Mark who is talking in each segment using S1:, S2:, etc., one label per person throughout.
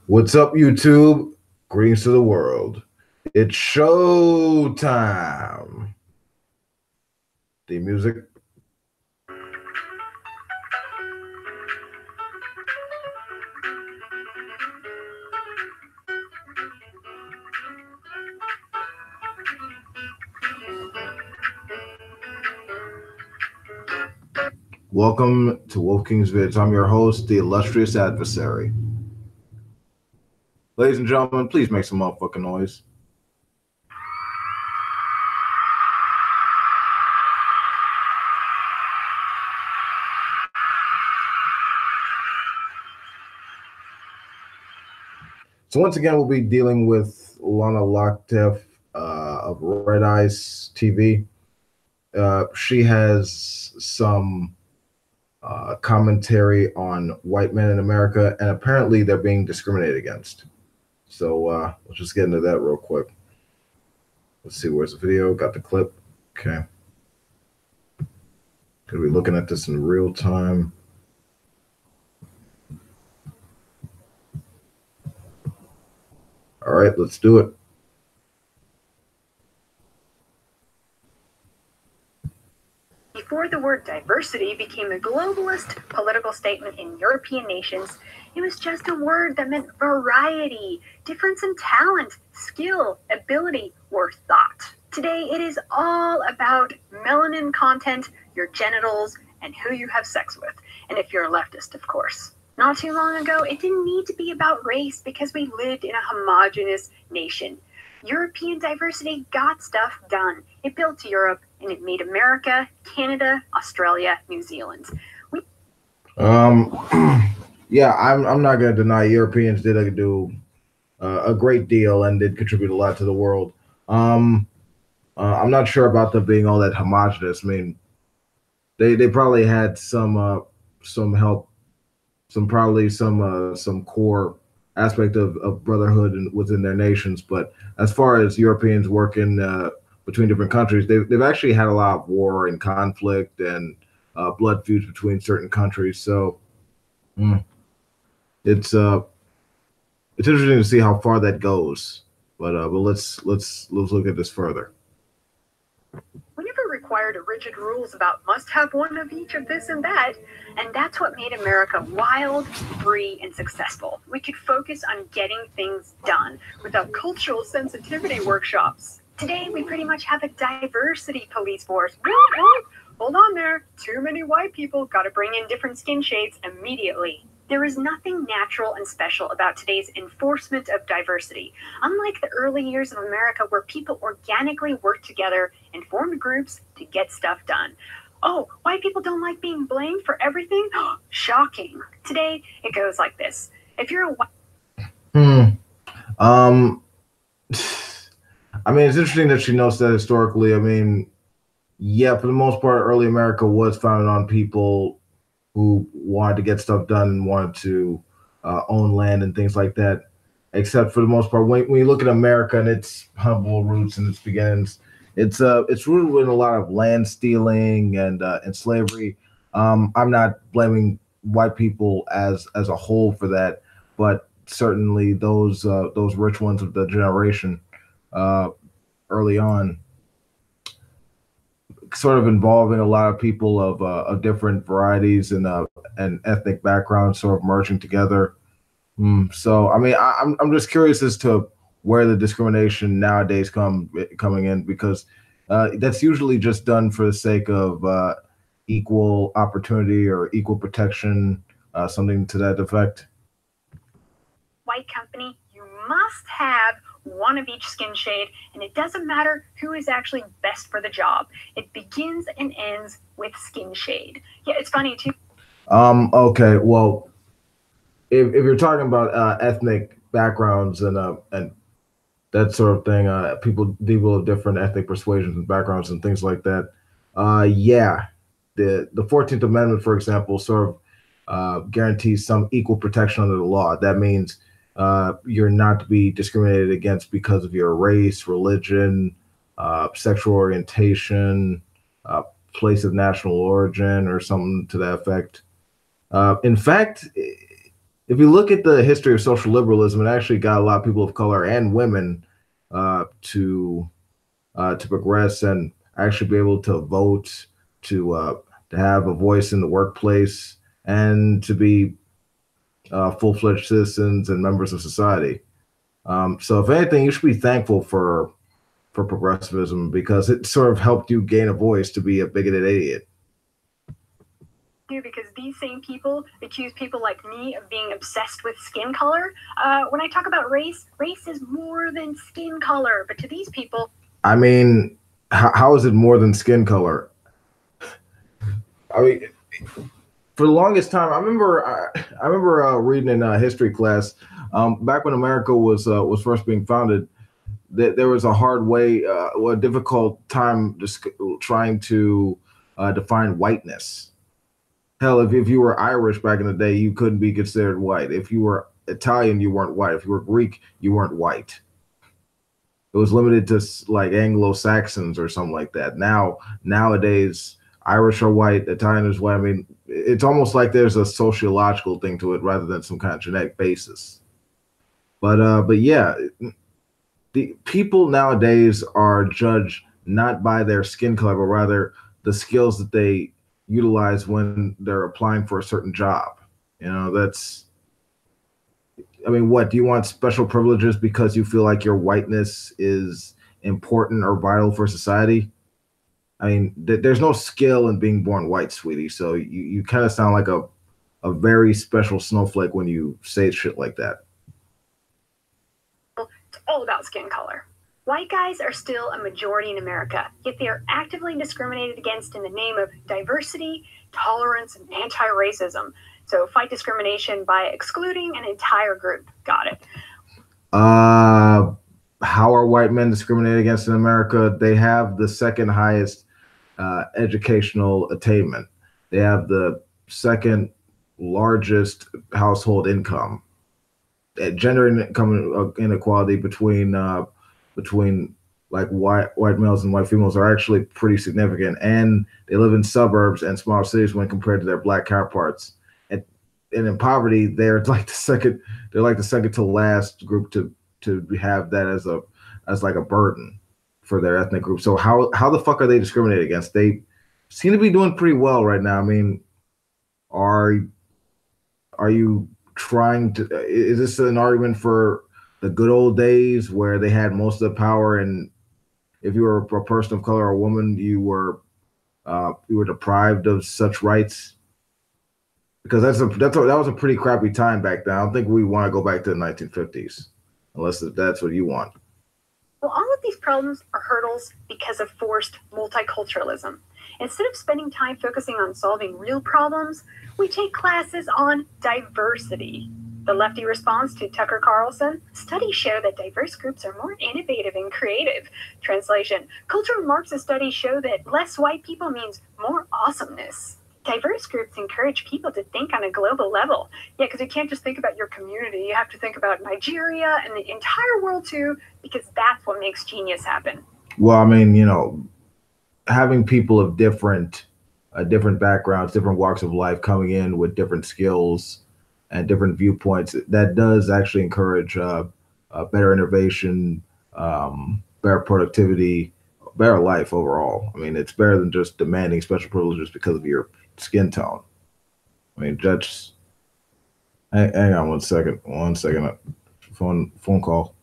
S1: What's up, YouTube? Greetings to the world. It's show time. The music. Welcome to Wolf King's Vids. I'm your host, the illustrious adversary. Ladies and gentlemen, please make some motherfucking noise. So once again, we'll be dealing with Lana Lokteff of Red Eyes TV. She has some commentary on white men in America, and apparently they're being discriminated against. So let's just get into that real quick. Let's see, where's the video? Got the clip. Okay. Gonna be looking at this in real time. All right, let's do it.
S2: Before the word diversity became a globalist political statement in European nations, it was just a word that meant variety, difference in talent, skill, ability, or thought. Today, it is all about melanin content, your genitals, and who you have sex with. And if you're a leftist, of course. Not too long ago, it didn't need to be about race because we lived in a homogenous nation. European diversity got stuff done. It built Europe, and it made America, Canada, Australia, New Zealand.
S1: Yeah, I'm not gonna deny Europeans did do a great deal and did contribute a lot to the world. I'm not sure about them being all that homogenous. I mean, they probably had some help, some core aspect of brotherhood within their nations. But as far as Europeans working between different countries, they've actually had a lot of war and conflict and blood feuds between certain countries. So it's interesting to see how far that goes. But let's look at this further.
S2: We never required rigid rules about must have one of each of this and that, and that's what made America wild, free, and successful. We could focus on getting things done without cultural sensitivity workshops. Today, we pretty much have a diversity police force. Hold on there. Too many white people. Got to bring in different skin shades immediately. There is nothing natural and special about today's enforcement of diversity. Unlike the early years of America where people organically worked together and formed groups to get stuff done. Oh, white people don't like being blamed for everything? Shocking. Today, it goes like this. If you're a white...
S1: I mean, it's interesting that she notes that historically. I mean, yeah, for the most part, early America was founded on people who wanted to get stuff done and wanted to own land and things like that. Except for the most part, when you look at America and its humble roots and its beginnings, it's rooted in a lot of land stealing and slavery. I'm not blaming white people as a whole for that, but certainly those rich ones of the generation early on, sort of involving a lot of people of different varieties and ethnic backgrounds, sort of merging together. So, I mean, I'm just curious as to where the discrimination nowadays coming in, because that's usually just done for the sake of equal opportunity or equal protection, something to that effect.
S2: White company, you must have one of each skin shade, and it doesn't matter who is actually best for the job. It begins and ends with skin shade. Yeah, it's funny too.
S1: Okay, well, if you're talking about ethnic backgrounds and that sort of thing, people of different ethnic persuasions and backgrounds and things like that, yeah, the 14th Amendment, for example, sort of guarantees some equal protection under the law. That means you're not to be discriminated against because of your race, religion, sexual orientation, place of national origin, or something to that effect. In fact, if you look at the history of social liberalism, it actually got a lot of people of color and women uh, to to progress and actually be able to vote, to have a voice in the workplace, and to be full-fledged citizens and members of society. So, if anything, you should be thankful for progressivism because it sort of helped you gain a voice to be a bigoted idiot.
S2: Because these same people accuse people like me of being obsessed with skin color. When I talk about race, race is more than skin color. But to these people,
S1: I mean, how is it more than skin color? I mean, for the longest time, I remember reading in history class back when America was first being founded. That there was a hard way, a difficult time trying to define whiteness. Hell, if you were Irish back in the day, you couldn't be considered white. If you were Italian, you weren't white. If you were Greek, you weren't white. It was limited to like Anglo-Saxons or something like that. Nowadays, Irish are white, Italian is white. I mean, it's almost like there's a sociological thing to it rather than some kind of genetic basis. But yeah, the people nowadays are judged not by their skin color, but rather the skills that they utilize when they're applying for a certain job. You know, that's, I mean, what do you want special privileges because you feel like your whiteness is important or vital for society? I mean, there's no skill in being born white, sweetie. So you kind of sound like a very special snowflake when you say shit like that.
S2: it's all about skin color. White guys are still a majority in America, yet they are actively discriminated against in the name of diversity, tolerance, and anti-racism. So fight discrimination by excluding an entire group. Got it.
S1: How are white men discriminated against in America? They have the second highest educational attainment. They have the second largest household income. Gender income inequality between like white males and white females are actually pretty significant, and they live in suburbs and smaller cities when compared to their black counterparts. And in poverty, they're like the second. They're like the second to last group to have that as like a burden for their ethnic group. So how the fuck are they discriminated against? They seem to be doing pretty well right now. I mean, are you trying to? Is this an argument for the good old days where they had most of the power, and if you were a person of color or a woman, you were deprived of such rights? Because that was a pretty crappy time back then. I don't think we want to go back to the 1950s, unless that's what you want.
S2: Well, all of these problems are hurdles because of forced multiculturalism. Instead of spending time focusing on solving real problems, we take classes on diversity. The lefty response to Tucker Carlson: studies show that diverse groups are more innovative and creative. Translation: cultural Marxist studies show that less white people means more awesomeness. Diverse groups encourage people to think on a global level. Yeah, because you can't just think about your community. You have to think about Nigeria and the entire world too, because that's what makes genius happen.
S1: Well, I mean, you know, having people of different backgrounds, different walks of life coming in with different skills and different viewpoints, that does actually encourage better innovation, better productivity, better life overall. I mean, it's better than just demanding special privileges because of your skin tone. I mean, that's. Hang on 1 second. 1 second. Phone call.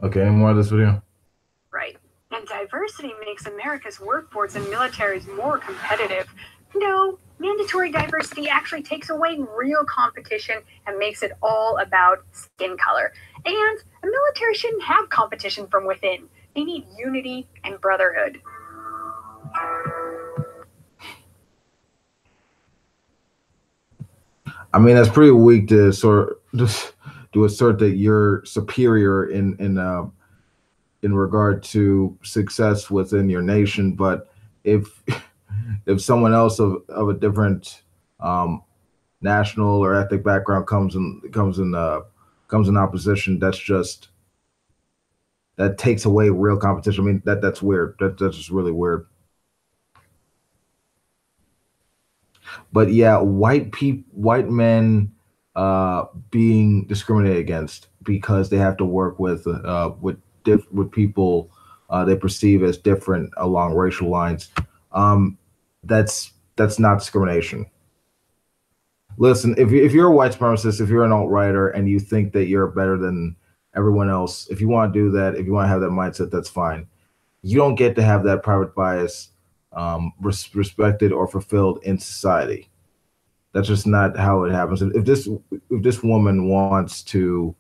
S1: Okay, any more of this video?
S2: Right. And diversity makes America's workforce and militaries more competitive. No, mandatory diversity actually takes away real competition and makes it all about skin color. And a military shouldn't have competition from within. They need unity and brotherhood.
S1: I mean, that's pretty weak to assert that you're superior in regard to success within your nation. But if someone else of a different national or ethnic background comes in opposition, that takes away real competition. I mean, that's weird. That's just really weird. But yeah, white men being discriminated against because they have to work with people they perceive as different along racial lines. Um, that's not discrimination. Listen, if you're a white supremacist, if you're an alt-righter and you think that you're better than everyone else, if you want to do that, if you want to have that mindset, that's fine. You don't get to have that private bias respected or fulfilled in society. That's just not how it happens. If this woman wants to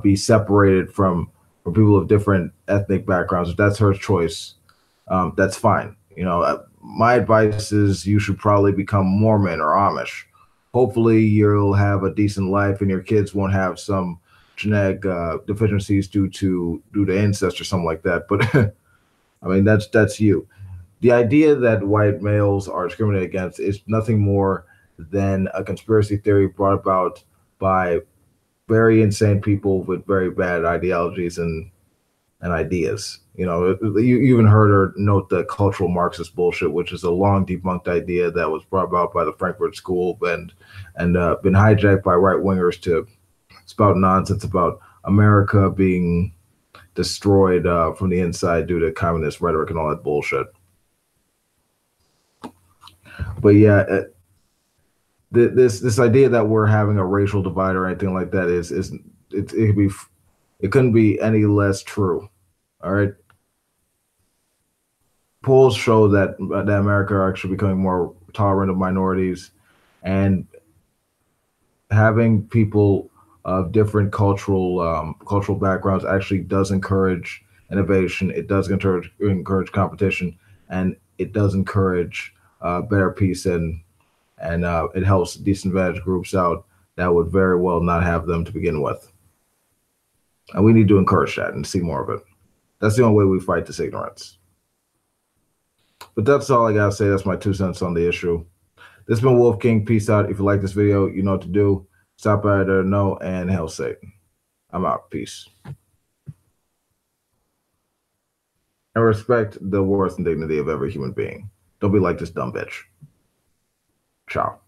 S1: be separated from people of different ethnic backgrounds, if that's her choice, that's fine. My advice is you should probably become Mormon or Amish. Hopefully, you'll have a decent life, and your kids won't have some genetic deficiencies due to incest or something like that. But I mean, that's you. The idea that white males are discriminated against is nothing more than a conspiracy theory brought about by very insane people with very bad ideologies and ideas. You even heard her note the cultural Marxist bullshit, which is a long debunked idea that was brought about by the Frankfurt School and been hijacked by right wingers to spout nonsense about America being destroyed from the inside due to communist rhetoric and all that bullshit. But yeah, this idea that we're having a racial divide or anything like that it couldn't be any less true. All right. Polls show that America are actually becoming more tolerant of minorities, and having people of different cultural backgrounds actually does encourage innovation. It does encourage competition, and it does encourage better peace, and it helps disadvantaged groups out that would very well not have them to begin with. And we need to encourage that and see more of it. That's the only way we fight this ignorance. But that's all I gotta say. That's my 2 cents on the issue. This has been Wolf King. Peace out. If you like this video, you know what to do. Stop by there, know, and hail Satan. I'm out. Peace. And respect the worth and dignity of every human being. Don't be like this dumb bitch. Ciao.